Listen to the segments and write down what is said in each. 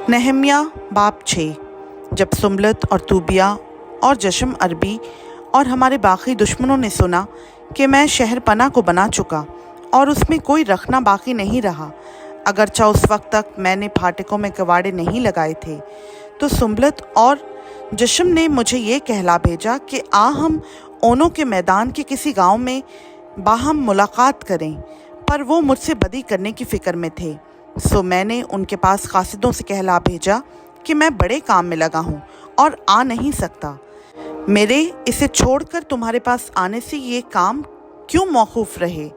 नहम्या बाब 6। जब सुम्बलत और तूबिया और जश्म अरबी और हमारे बाकी दुश्मनों ने सुना कि मैं शहर पना को बना चुका और उसमें कोई रखना बाकी नहीं रहा, अगरचा उस वक्त तक मैंने फाटकों में कवाड़े नहीं लगाए थे, तो सुम्बलत और जश्म ने मुझे ये कहला भेजा कि हम ओनों के मैदान के किसी गांव में बाहम मुलाकात करें, पर वो मुझसे बदी करने की फ़िक्र में थे। सो मैंने उनके पास कासिदों से कहला भेजा कि मैं बड़े काम में लगा हूँ और आ नहीं सकता। मेरे इसे छोड़कर तुम्हारे पास आने से ये काम क्यों मौकूफ़ रहे।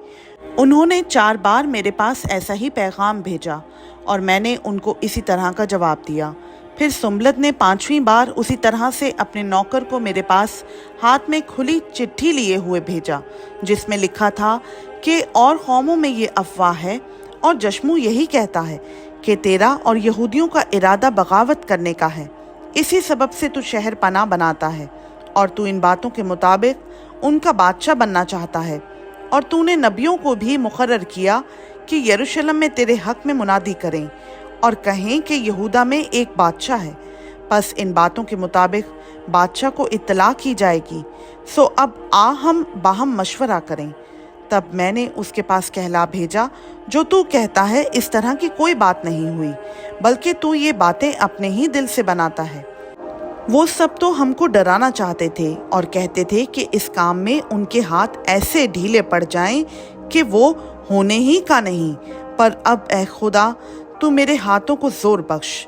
उन्होंने 4 बार मेरे पास ऐसा ही पैगाम भेजा और मैंने उनको इसी तरह का जवाब दिया। फिर सुम्बलत ने 5वीं बार उसी तरह से अपने नौकर को मेरे पास हाथ में खुली चिट्ठी लिए हुए भेजा, जिसमें लिखा था कि और कौमों में ये अफवाह है और जश्मू यही कहता है कि तेरा और यहूदियों का इरादा बगावत करने का है, इसी सबब से तू शहर पना बनाता है और तू इन बातों के मुताबिक उनका बादशाह बनना चाहता है। और तूने नबियों को भी मुकर्रर किया कि यरूशलेम में तेरे हक में मुनादी करें और कहें कि यहूदा में एक बादशाह है। बस इन बातों के मुताबिक बादशाह को इत्तला की जाएगी। सो अब हम बाहम मशवरा करें। तब मैंने उसके पास कहला भेजा, जो तू कहता है इस तरह की कोई बात नहीं हुई, बल्कि तू ये बातें अपने ही दिल से बनाता है। वो सब तो हमको डराना चाहते थे और कहते थे कि इस काम में उनके हाथ ऐसे ढीले पड़ जाएं कि वो होने ही का नहीं। पर अब ए खुदा, तू मेरे हाथों को जोर बख्श।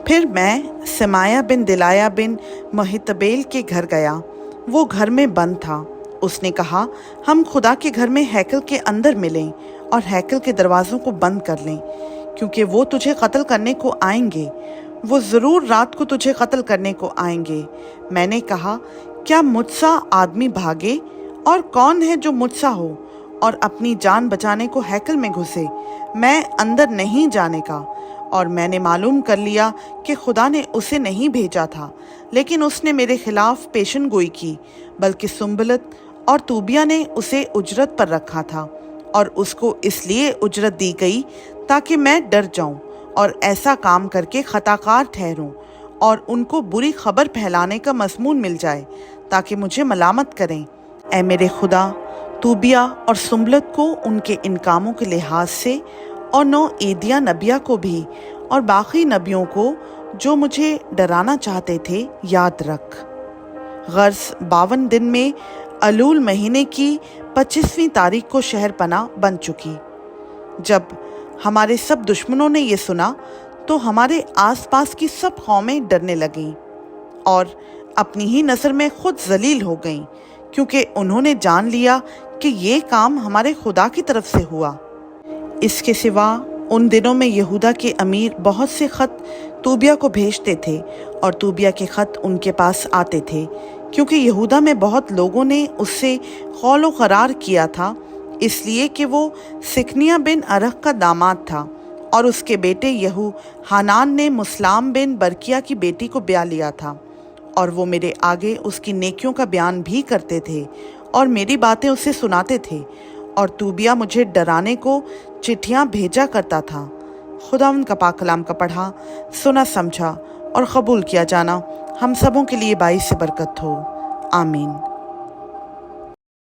फिर मैं समाया बिन दिलाया बिन महितबेल के घर गया। वो घर में बंद था। उसने कहा, हम खुदा के घर में हैकल के अंदर मिलें और हैकल के दरवाज़ों को बंद कर लें, क्योंकि वो तुझे कत्ल करने को आएंगे। वो ज़रूर रात को तुझे कत्ल करने को आएंगे। मैंने कहा, क्या मुझसा आदमी भागे, और कौन है जो मुझसा हो और अपनी जान बचाने को हैकल में घुसे। मैं अंदर नहीं जाने का। और मैंने मालूम कर लिया कि खुदा ने उसे नहीं भेजा था, लेकिन उसने मेरे खिलाफ पेशन गोई की, बल्कि सुम्बलत और तूबिया ने उसे उजरत पर रखा था। और उसको इसलिए उजरत दी गई ताकि मैं डर जाऊं और ऐसा काम करके खताकार ठहरूं और उनको बुरी खबर फैलाने का मज़मून मिल जाए, ताकि मुझे मलामत करें। ऐ मेरे खुदा, तूबिया और सुम्बलत को उनके इन कामों के लिहाज से, और 9 ईदिया नबिया को भी और बाकी नबियों को जो मुझे डराना चाहते थे, याद रख। गर्ज 52 दिन में अलूल महीने की 25वीं तारीख को शहर पना बन चुकी। जब हमारे सब दुश्मनों ने ये सुना तो हमारे आसपास की सब कौमें डरने लगीं और अपनी ही नज़र में खुद जलील हो गईं, क्योंकि उन्होंने जान लिया कि ये काम हमारे खुदा की तरफ से हुआ। इसके सिवा उन दिनों में यहूदा के अमीर बहुत से ख़त तूबिया को भेजते थे और तूबिया के ख़त उनके पास आते थे, क्योंकि यहूदा में बहुत लोगों ने उससे खौल व करार किया था, इसलिए कि वो सिकनिया बिन अरख का दामाद था और उसके बेटे यहू हानान ने मुस्लाम बिन बरकिया की बेटी को ब्याह लिया था। और वो मेरे आगे उसकी नेकियों का बयान भी करते थे और मेरी बातें उसे सुनाते थे। और तूबिया मुझे डराने को चिट्ठियाँ भेजा करता था। खुदावंद का पाक कलाम का पढ़ा, सुना, समझा और कबूल किया जाना हम सबों के लिए बाइस से बरकत हो। आमीन।